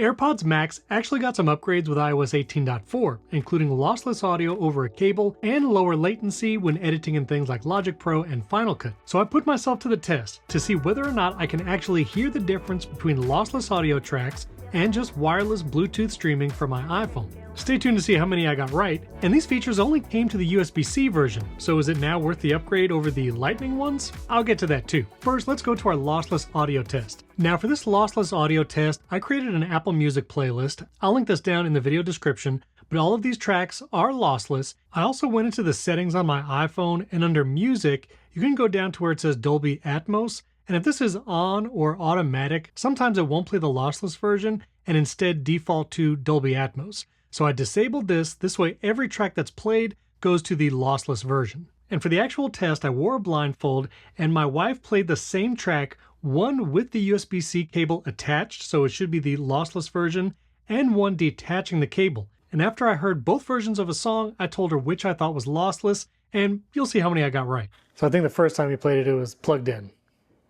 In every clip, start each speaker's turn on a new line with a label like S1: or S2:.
S1: AirPods Max actually got some upgrades with iOS 18.4, including lossless audio over a cable and lower latency when editing in things like Logic Pro and Final Cut. So I put myself to the test to see whether or not I can actually hear the difference between lossless audio tracks and just wireless Bluetooth streaming from my iPhone. Stay tuned to see how many I got right, and these features only came to the USB-C version, so is it now worth the upgrade over the Lightning ones? I'll get to that too. First, let's go to our lossless audio test. Now for this lossless audio test, I created an Apple Music playlist. I'll link this down in the video description, but all of these tracks are lossless. I also went into the settings on my iPhone, and under Music, you can go down to where it says Dolby Atmos, and if this is on or automatic, sometimes it won't play the lossless version and instead default to Dolby Atmos. So I disabled this way every track that's played goes to the lossless version. And for the actual test, I wore a blindfold and my wife played the same track, one with the USB-C cable attached, so it should be the lossless version, and one detaching the cable. And after I heard both versions of a song, I told her which I thought was lossless, and you'll see how many I got right. So I think the first time you played it, it was plugged in.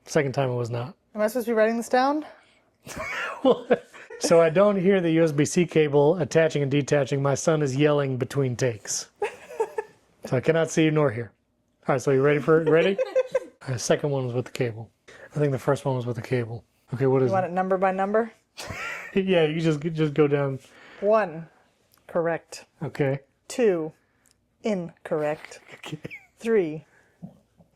S1: Second time it was not.
S2: Am I supposed to be writing this down?
S1: So I don't hear the USB-C cable attaching and detaching. My son is yelling between takes. So I cannot see nor hear. All right, so you ready for it? Ready? All right, the second one was with the cable. I think the first one was with the cable. Okay, what is
S2: You want it number by number?
S1: Yeah, you just go down.
S2: 1, correct.
S1: Okay.
S2: 2, incorrect.
S1: Okay.
S2: 3,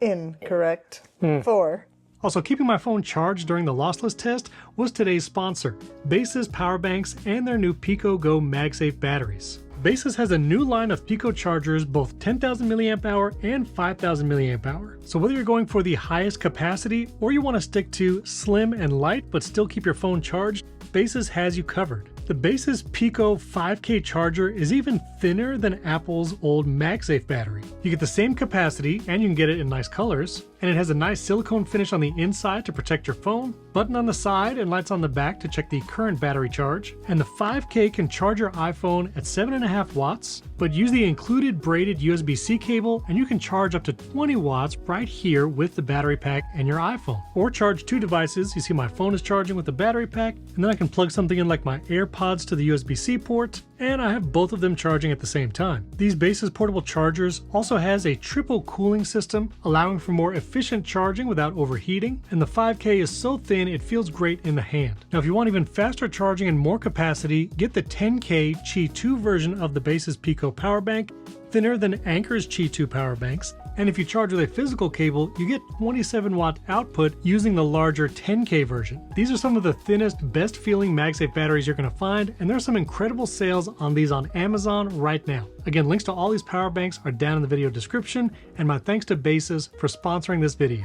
S2: incorrect. 4.
S1: Also, keeping my phone charged during the lossless test was today's sponsor, Baseus power banks and their new Picogo MagSafe batteries. Baseus has a new line of Pico chargers, both 10,000 mAh and 5,000 mAh. So whether you're going for the highest capacity or you want to stick to slim and light but still keep your phone charged, Baseus has you covered. The Baseus Pico 5K charger is even thinner than Apple's old MagSafe battery. You get the same capacity and you can get it in nice colors, and it has a nice silicone finish on the inside to protect your phone, button on the side and lights on the back to check the current battery charge, and the 5K can charge your iPhone at 7.5 watts, but use the included braided USB-C cable and you can charge up to 20 watts right here with the battery pack and your iPhone. Or charge two devices. You see my phone is charging with the battery pack, and then I can plug something in like my AirPods to the USB-C port, and I have both of them charging at the same time. These Baseus portable chargers also has a triple cooling system, allowing for more efficient charging without overheating, and the 5K is so thin it feels great in the hand. Now if you want even faster charging and more capacity, get the 10K Qi 2 version of the Baseus Pico power bank, thinner than Anker's Qi 2 power banks, and if you charge with a physical cable, you get 27 watt output using the larger 10K version. These are some of the thinnest, best feeling MagSafe batteries you're going to find, and there are some incredible sales on these on Amazon right now. Again, links to all these power banks are down in the video description, and my thanks to Baseus for sponsoring this video.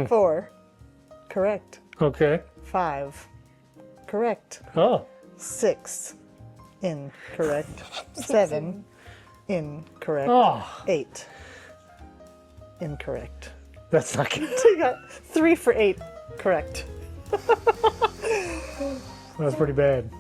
S2: 4, correct.
S1: Okay.
S2: 5, correct.
S1: Oh.
S2: 6, incorrect. 7, incorrect.
S1: Oh.
S2: 8, incorrect.
S1: That's not good.
S2: You got 3 for 8 correct.
S1: That's pretty bad.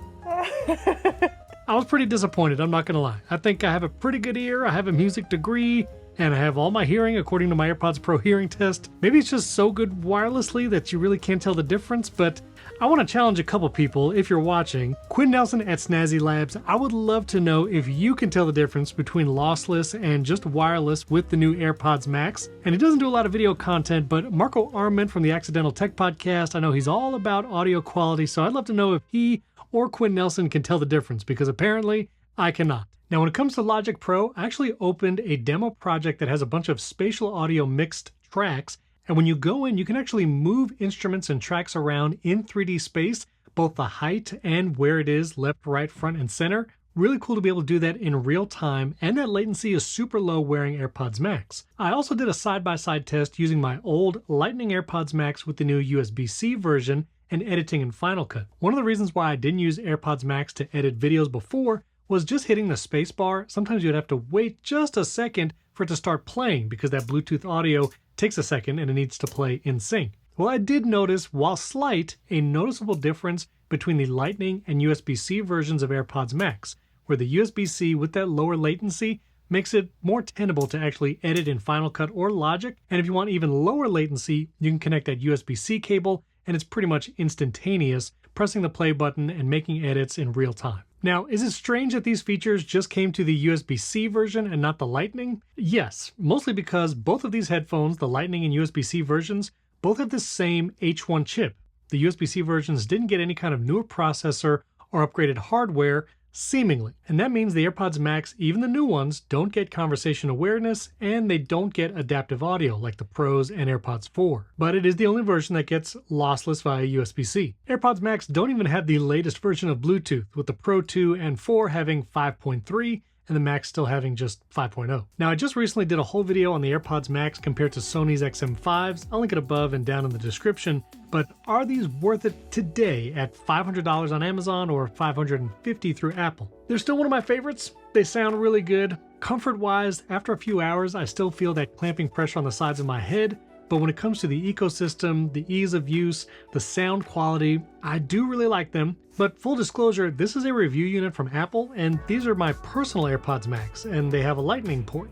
S1: I was pretty disappointed, I'm not gonna lie. I think I have a pretty good ear, I have a music degree, and I have all my hearing according to my AirPods Pro hearing test. Maybe it's just so good wirelessly that you really can't tell the difference, but I want to challenge a couple people if you're watching. Quinn Nelson at Snazzy Labs, I would love to know if you can tell the difference between lossless and just wireless with the new AirPods Max. And he doesn't do a lot of video content, but Marco Arment from the Accidental Tech Podcast, I know he's all about audio quality, so I'd love to know if he or Quinn Nelson can tell the difference, because apparently I cannot. Now, when it comes to Logic Pro, I actually opened a demo project that has a bunch of spatial audio mixed tracks. And when you go in, you can actually move instruments and tracks around in 3D space, both the height and where it is, left, right, front, and center. Really cool to be able to do that in real time, and that latency is super low wearing AirPods Max. I also did a side-by-side test using my old Lightning AirPods Max with the new USB-C version and editing in Final Cut. One of the reasons why I didn't use AirPods Max to edit videos before was just hitting the space bar. Sometimes you'd have to wait just a second for it to start playing because that Bluetooth audio takes a second and it needs to play in sync. Well, I did notice, while slight, a noticeable difference between the Lightning and USB-C versions of AirPods Max, where the USB-C with that lower latency makes it more tenable to actually edit in Final Cut or Logic. And if you want even lower latency, you can connect that USB-C cable and it's pretty much instantaneous, pressing the play button and making edits in real time. Now, is it strange that these features just came to the USB-C version and not the Lightning? Yes, mostly because both of these headphones, the Lightning and USB-C versions, both have the same H1 chip. The USB-C versions didn't get any kind of newer processor or upgraded hardware, seemingly. And that means the AirPods Max, even the new ones, don't get conversation awareness and they don't get adaptive audio like the Pros and AirPods 4. But it is the only version that gets lossless via USB-C. AirPods Max don't even have the latest version of Bluetooth, with the Pro 2 and 4 having 5.3 and the Max still having just 5.0. Now, I just recently did a whole video on the AirPods Max compared to Sony's XM5s. I'll link it above and down in the description. But are these worth it today at $500 on Amazon or $550 through Apple? They're still one of my favorites. They sound really good. Comfort-wise, after a few hours, I still feel that clamping pressure on the sides of my head. But when it comes to the ecosystem, the ease of use, the sound quality, I do really like them. But full disclosure, this is a review unit from Apple, and these are my personal AirPods Max, and they have a Lightning port.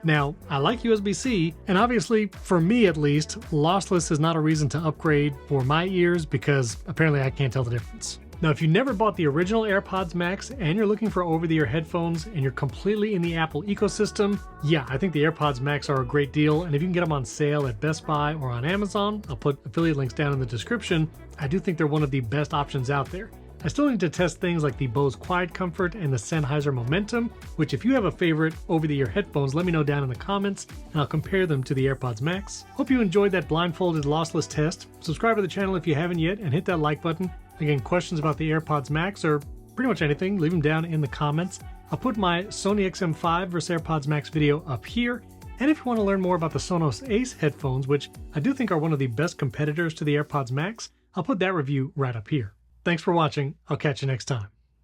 S1: Now, I like USB-C, and obviously, for me at least, lossless is not a reason to upgrade for my ears because apparently I can't tell the difference. Now, if you never bought the original AirPods Max and you're looking for over-the-ear headphones and you're completely in the Apple ecosystem, yeah, I think the AirPods Max are a great deal, and if you can get them on sale at Best Buy or on Amazon, I'll put affiliate links down in the description, I do think they're one of the best options out there. I still need to test things like the Bose Quiet Comfort and the Sennheiser Momentum, which if you have a favorite over-the-ear headphones, let me know down in the comments, and I'll compare them to the AirPods Max. Hope you enjoyed that blindfolded lossless test. Subscribe to the channel if you haven't yet, and hit that like button. Again, questions about the AirPods Max or pretty much anything, leave them down in the comments. I'll put my Sony XM5 versus AirPods Max video up here. And if you want to learn more about the Sonos Ace headphones, which I do think are one of the best competitors to the AirPods Max, I'll put that review right up here. Thanks for watching. I'll catch you next time.